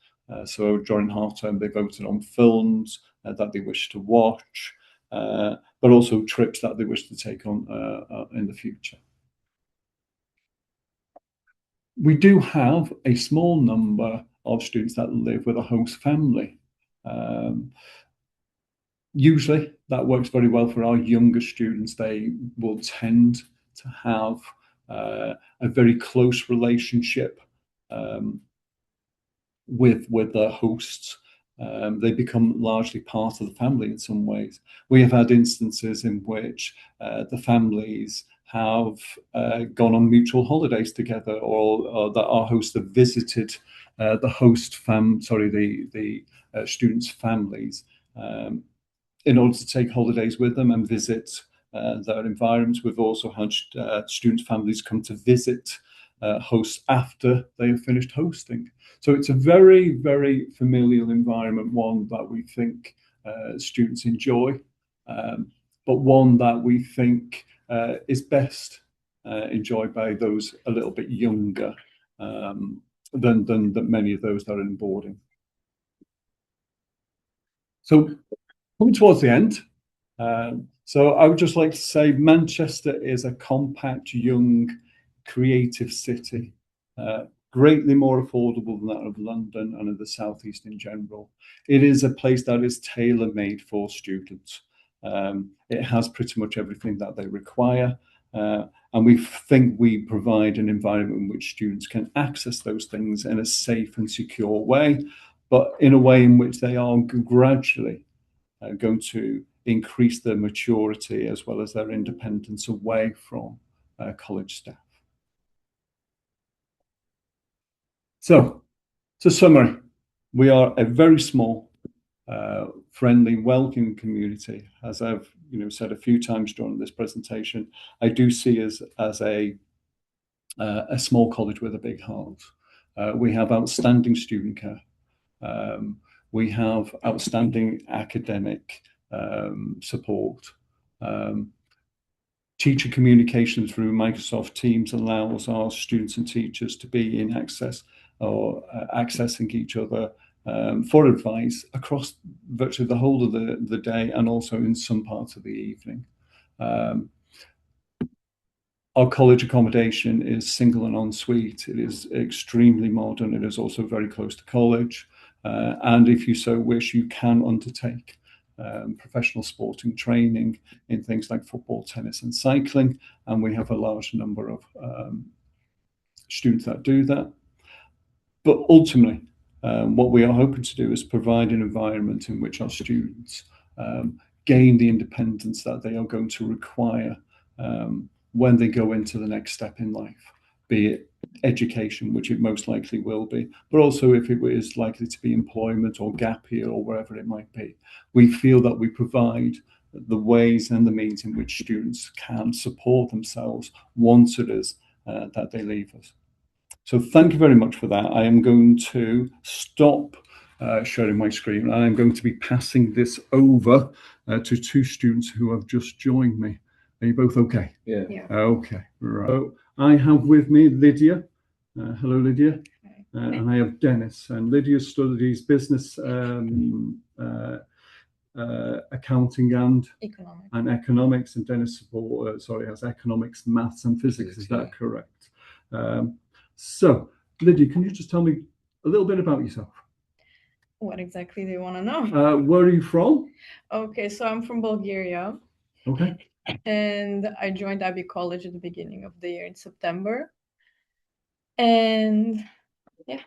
So during half term, they voted on films that they wish to watch, but also trips that they wish to take on in the future. We do have a small number of students that live with a host family. Usually that works very well for our younger students. They will tend to have a very close relationship with their hosts. They become largely part of the family in some ways. We have had instances in which the families have gone on mutual holidays together, or that our hosts have visited the students' families in order to take holidays with them and visit their environments. We've also had students' families come to visit hosts after they have finished hosting. So it's a very, very familial environment, one that we think students enjoy, but one that we think is best enjoyed by those a little bit younger than many of those that are in boarding. So coming towards the end, so I would just like to say Manchester is a compact, young, creative city, greatly more affordable than that of London and of the Southeast in general. It is a place that is tailor-made for students. It has pretty much everything that they require, and we think we provide an environment in which students can access those things in a safe and secure way, but in a way in which they are gradually going to increase their maturity as well as their independence away from college staff. So, to summary, we are a very small, friendly, welcoming community. As I've said a few times during this presentation, I do see us as a small college with a big heart. We have outstanding student care. We have outstanding academic support. Teacher communication through Microsoft Teams allows our students and teachers to be in access or accessing each other for advice across virtually the whole of the day, and also in some parts of the evening. Our college accommodation is single and ensuite. It is extremely modern. It is also very close to college. And if you so wish, you can undertake professional sporting training in things like football, tennis, and cycling. And we have a large number of students that do that. But ultimately, what we are hoping to do is provide an environment in which our students gain the independence that they are going to require when they go into the next step in life, be it education, which it most likely will be, but also if it is likely to be employment or gap year or wherever it might be. We feel that we provide the ways and the means in which students can support themselves once it is that they leave us. So thank you very much for that. I am going to stop sharing my screen, and I'm going to be passing this over to two students who have just joined me. Are you both okay?
Yeah.
Okay, right. So I have with me Lydia. Hello, Lydia. And I have Dennis. And Lydia studies business, accounting and economics, and Dennis has economics, maths, and physics. Is that correct? So, Lydia, can you just tell me a little bit about yourself?
What exactly do you want to know?
Where are you from?
Okay, so I'm from Bulgaria.
Okay.
And I joined Abbey College at the beginning of the year in September. And yeah.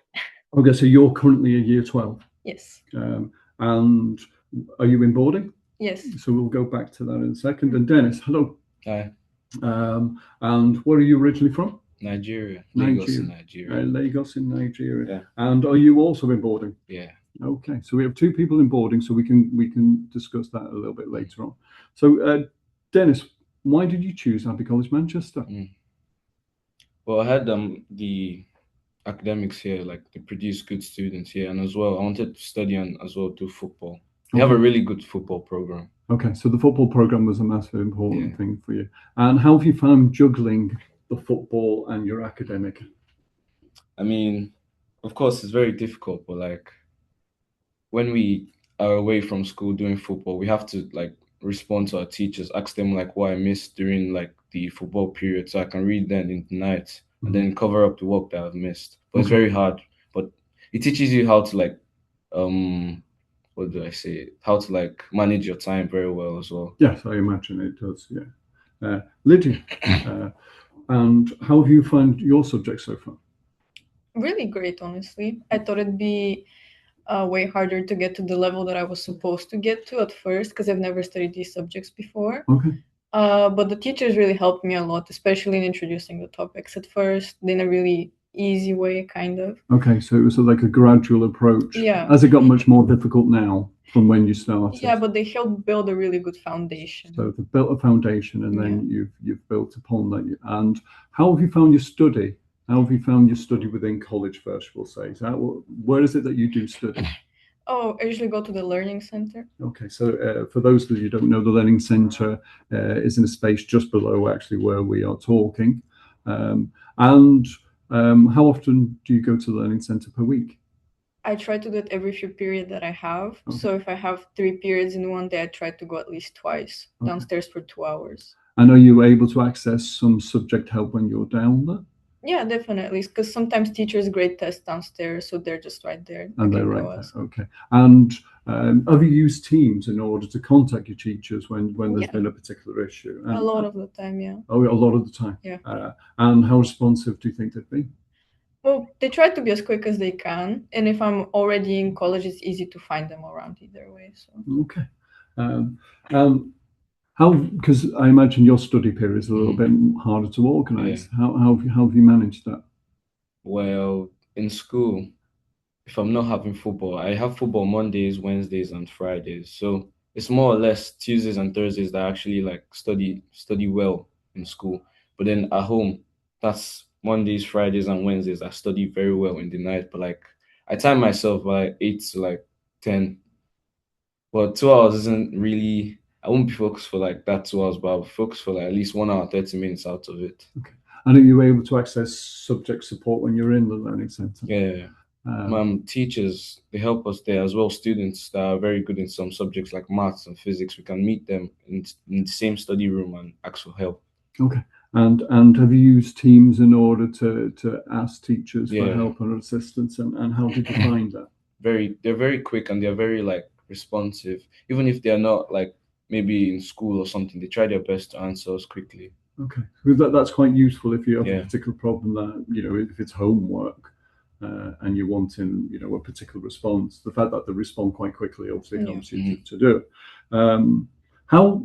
Okay, so you're currently a year 12?
Yes.
And are you in boarding?
Yes.
So we'll go back to that in a second. And Dennis, hello.
Hi.
And where are you originally from?
Nigeria. Lagos in Nigeria.
Lagos in Nigeria.
Yeah.
And are you also in boarding?
Yeah.
Okay, so we have two people in boarding, so we can discuss that a little bit later on. So Dennis, why did you choose Abbey College Manchester?
Well, I had the academics here, like they produce good students here, and as well, I wanted to study and as well do football. They have a really good football program.
Okay, so the football program was a massive important thing for you. And how have you found juggling the football and your academic?
I mean, of course, it's very difficult, but like when we are away from school doing football, we have to like respond to our teachers, ask them like what I missed during like the football period, so I can read them in the night and then cover up the work that I've missed. But it's very hard. But it teaches you how to like what do I say? How to like manage your time very well as well.
Yes, I imagine it does. Yeah, Lydia, and how have you found your subject so far?
Really great, honestly. I thought it'd be way harder to get to the level that I was supposed to get to at first because I've never studied these subjects before.
Okay.
But the teachers really helped me a lot, especially in introducing the topics at first, in a really easy way, kind of.
Okay, so it was like a gradual approach.
Yeah.
Has it got much more difficult now from when you started?
Yeah, but they helped build a really good foundation.
So they've built a foundation, and then you've built upon that. And how have you found your study? How have you found your study within college, first we'll say? So where is it that you do study?
Oh, I usually go to the Learning Center.
Okay, so for those of you who don't know, the Learning Center is in a space just below actually where we are talking. And how often do you go to the Learning Center per week?
I try to do it every few periods that I have. Okay. So if I have 3 periods in one day, I try to go at least twice downstairs for 2 hours.
And are you able to access some subject help when you're down there?
Yeah, definitely. Because sometimes teachers grade test downstairs, so they're just right there.
And they're right there. Okay. And have you used Teams in order to contact your teachers when there's been a particular issue?
And, a lot of the time, yeah.
Oh, a lot of the time.
Yeah.
And how responsive do you think they've been?
Well, they try to be as quick as they can, and if I'm already in college, it's easy to find them around either way. So.
Okay. How? Because I imagine your study period is a little bit harder to organise. Yeah. How have you managed that?
Well, in school, if I'm not having football, I have football Mondays, Wednesdays, and Fridays. So it's more or less Tuesdays and Thursdays that I actually like study well in school. But then at home, that's Mondays, Fridays, and Wednesdays. I study very well in the night, but like I time myself by 8 to like 10. But 2 hours isn't really. I won't be focused for like that 2 hours, but I'll focus for like at least 1 hour 30 minutes out of it.
Okay. And are you able to access subject support when you're in the Learning Center?
Yeah. Teachers, they help us there as well. Students that are very good in some subjects like maths and physics, we can meet them in the same study room and ask for help.
Okay. And have you used Teams in order to ask teachers for help and assistance? And how did you find that?
They're very quick, and they're very like responsive. Even if they're not like maybe in school or something, they try their best to answer us quickly.
Okay, because that's quite useful if you have a particular problem that, if it's homework and you're wanting, a particular response. The fact that they respond quite quickly obviously helps you to do it. How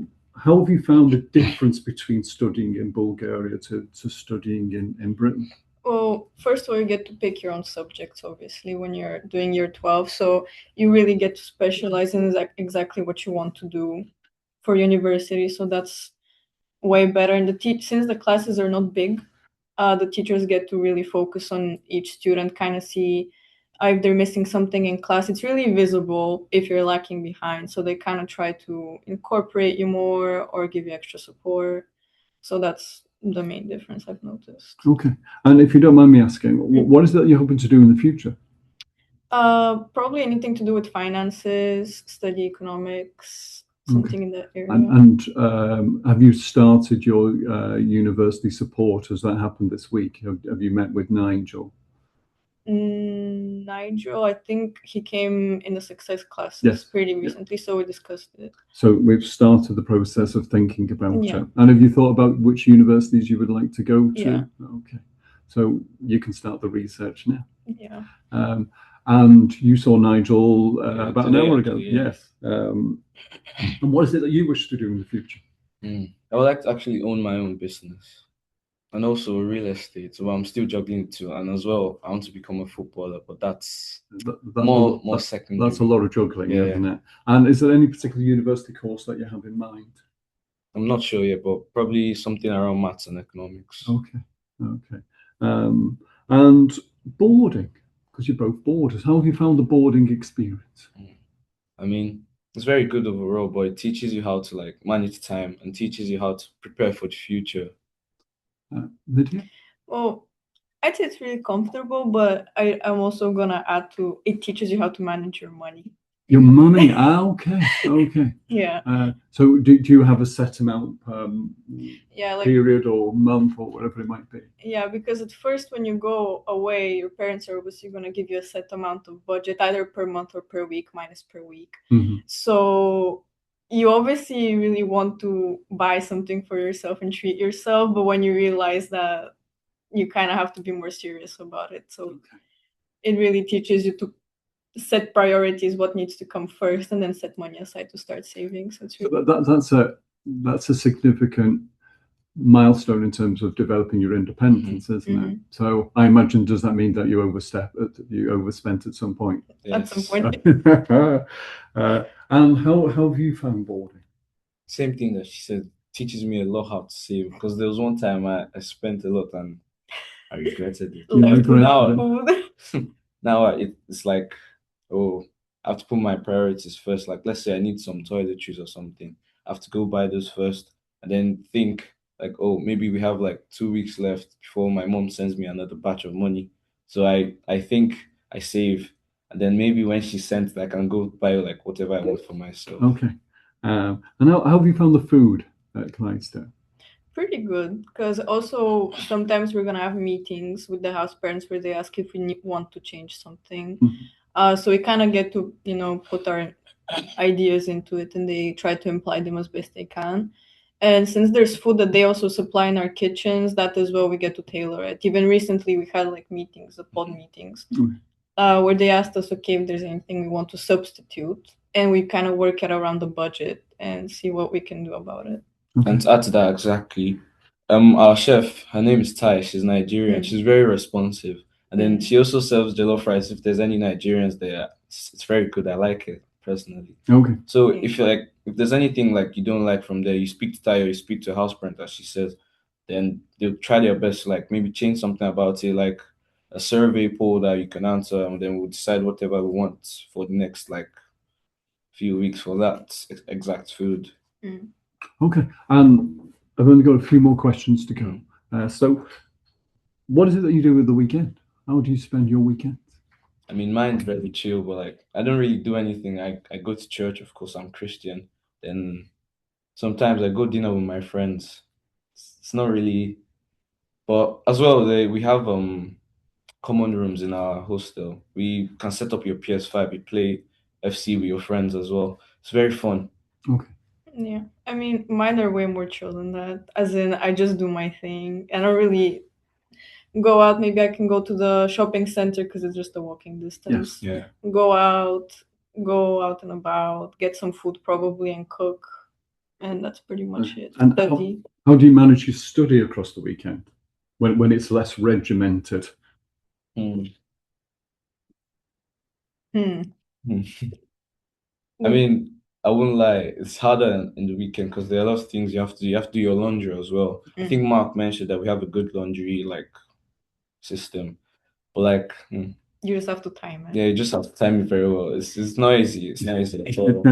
have you found the difference between studying in Bulgaria to studying in Britain?
Well, first of all, you get to pick your own subjects, obviously, when you're doing year 12. So you really get to specialize in exactly what you want to do for university. So that's way better. And since the classes are not big, the teachers get to really focus on each student, kind of see if they're missing something in class. It's really visible if you're lacking behind. So they kind of try to incorporate you more or give you extra support. So that's the main difference I've noticed.
Okay. And if you don't mind me asking, what is it that you're hoping to do in the future?
Probably anything to do with finances, study economics, something in that area.
And have you started your university support? Has that happened this week? Have you met with Nigel?
Nigel, I think he came in the success classes pretty recently, so we discussed it.
So we've started the process of thinking about it. And have you thought about which universities you would like to go to?
Yeah.
Okay. So you can start the research now.
Yeah.
And you saw Nigel about an hour ago. Yes. And what is it that you wish to do in the future?
I would like to actually own my own business. And also real estate, so I'm still juggling too. And as well, I want to become a footballer, but that's more secondary.
That's a lot of juggling, isn't it? And is there any particular university course that you have in mind?
I'm not sure yet, but probably something around maths and economics.
Okay. And boarding, because you're both boarders. How have you found the boarding experience?
I mean, it's very good overall, but it teaches you how to like manage time and teaches you how to prepare for the future.
Lydia?
Well, I'd say it's really comfortable, but I'm also gonna add to it teaches you how to manage your money.
Your money? Okay, okay.
Yeah.
So do you have a set amount
Yeah, like
period or month or whatever it might be?
yeah, because at first when you go away, your parents are obviously gonna give you a set amount of budget, either per month or per week, minus per week.
Mhm.
So you obviously really want to buy something for yourself and treat yourself, but when you realize that you kind of have to be more serious about it. So it really teaches you to set priorities, what needs to come first, and then set money aside to start saving. So it's really
that's a significant milestone in terms of developing your independence, isn't it? So I imagine, does that mean that you overspent at some point?
at some point.
And how have you found boarding?
Same thing that she said, teaches me a lot how to save. Because there was one time I spent a lot and I regretted it.
Left without
food. Now it's like, oh, I have to put my priorities first. Like, let's say I need some toiletries or something. I have to go buy those first and then think, like, oh, maybe we have like 2 weeks left before my mom sends me another batch of money. So I think I save. And then maybe when she sends it, I can go buy like whatever I want for myself.
Okay. And how have you found the food at Clydesdale?
Pretty good, because also sometimes we're gonna have meetings with the house parents where they ask if we want to change something. So we kind of get to put our ideas into it, and they try to imply them as best they can. And since there's food that they also supply in our kitchens, that as well we get to tailor it. Even recently we had like meetings, the pod meetings, where they asked us, okay, if there's anything we want to substitute, and we kind of work it around the budget and see what we can do about it.
And to add to that, exactly, our chef, her name is Tai. She's Nigerian. She's very responsive, and then she also serves jollof rice. If there's any Nigerians there, it's very good. I like it personally.
Okay.
So if there's anything like you don't like from there, you speak to Tai or you speak to a house parent, as she says, then they'll try their best to like maybe change something about it, like a survey poll that you can answer, and then we'll decide whatever we want for the next like few weeks for that exact food.
Okay. I've only got a few more questions to go. So what is it that you do with the weekend? How do you spend your weekend?
I mean, mine's very chill, but like I don't really do anything. I go to church, of course, I'm Christian. Then sometimes I go dinner with my friends. It's not really, but as well, we have common rooms in our hostel. We can set up your PS5, you play FC with your friends as well. It's very fun.
Okay.
Yeah, I mean, mine are way more chill than that. As in, I just do my thing. I don't really go out. Maybe I can go to the shopping center because it's just a walking distance.
Yes.
Yeah.
Go out and about, get some food probably and cook. And that's pretty much it.
And how do you manage your study across the weekend when it's less regimented?
I mean, I wouldn't lie, it's harder in the weekend because there are a lot of things you have to do. You have to do your laundry as well. I think Mark mentioned that we have a good laundry like system, but like
you just have to time it.
Yeah, you just have to time it very well. It's not easy. It's not easy at all.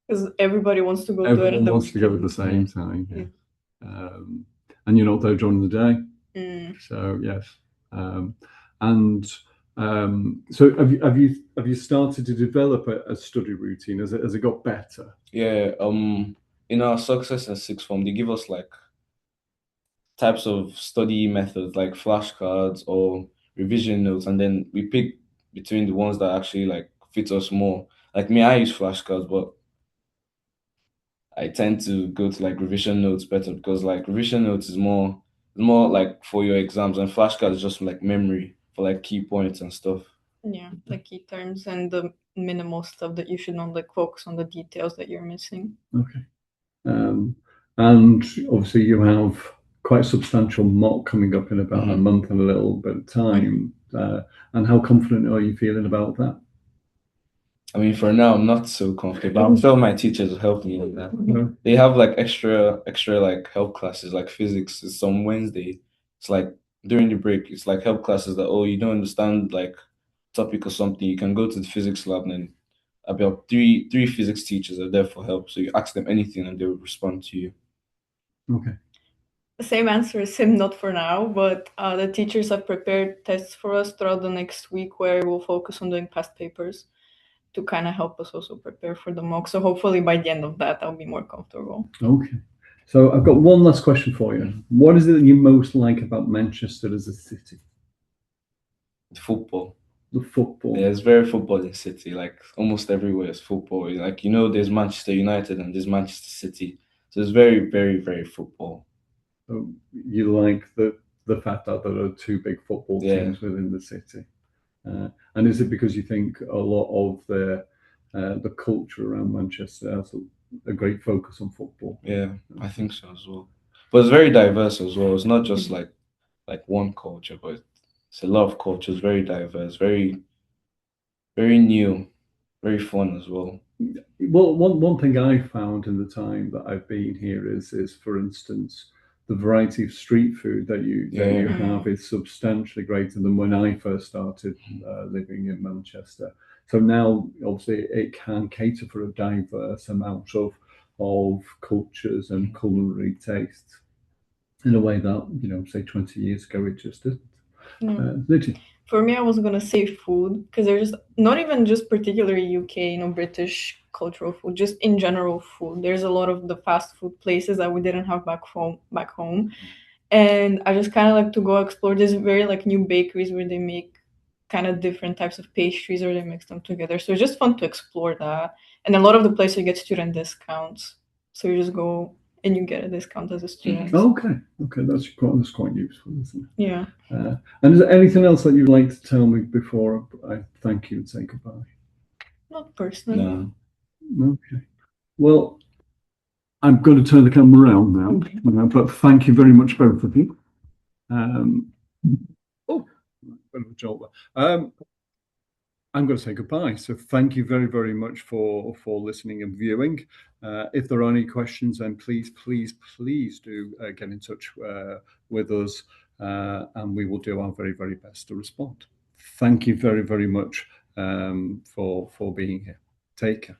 Because everybody wants to go to it.
Everyone wants to go at the same time. Yeah. And you're not there during the day. So yes. So have you started to develop a study routine? Has it got better?
Yeah. In our success and sixth form, they give us like types of study methods like flashcards or revision notes, and then we pick between the ones that actually like fit us more. Like me, I use flashcards, but I tend to go to like revision notes better because like revision notes is more like for your exams, and flashcards is just like memory for like key points and stuff.
Yeah, like key terms and the minimal stuff that you should not like focus on the details that you're missing.
Okay. And obviously you have quite a substantial mock coming up in about a month and a little bit of time. And how confident are you feeling about that?
I mean, for now, I'm not so confident, but I'm sure my teachers will help me with that. They have like extra like help classes, like physics is on Wednesday. It's like during the break. It's like help classes that, oh, you don't understand like topic or something, you can go to the physics lab and about three physics teachers are there for help. So you ask them anything and they will respond to you.
Okay.
The same answer is same, not for now, but the teachers have prepared tests for us throughout the next week where we'll focus on doing past papers to kind of help us also prepare for the mock. So hopefully by the end of that, I'll be more comfortable.
Okay. So I've got one last question for you. What is it that you most like about Manchester as a city?
Football.
The football.
Yeah, it's very footballing city. Like almost everywhere is football. Like there's Manchester United and there's Manchester City. So it's very, very, very football.
So you like the fact that there are two big football teams within the city, and is it because you think a lot of the culture around Manchester has a great focus on football?
Yeah, I think so as well. But it's very diverse as well. It's not just like one culture, but it's a lot of cultures. Very diverse. Very, very new. Very fun as well.
Well, one thing I found in the time that I've been here is for instance, the variety of street food that you have is substantially greater than when I first started living in Manchester. So now, obviously, it can cater for a diverse amount of cultures and culinary tastes in a way that, say 20 years ago it just didn't. Literally.
For me, I was gonna say food because there's not even just particularly UK, British cultural food, just in general food. There's a lot of the fast food places that we didn't have back home, and I just kind of like to go explore. There's very like new bakeries where they make kind of different types of pastries or they mix them together. So it's just fun to explore that. And a lot of the places you get student discounts, so you just go and you get a discount as a student.
Okay, that's quite useful, isn't it?
Yeah.
And is there anything else that you'd like to tell me before I thank you and say goodbye?
Not personally.
No.
Okay. Well, I'm going to turn the camera around now, but thank you very much, both of you. Bit of a jolt there. I'm going to say goodbye. So thank you very, very much for listening and viewing. If there are any questions, then please do get in touch with us, and we will do our very, very best to respond. Thank you very, very much for being here. Take care.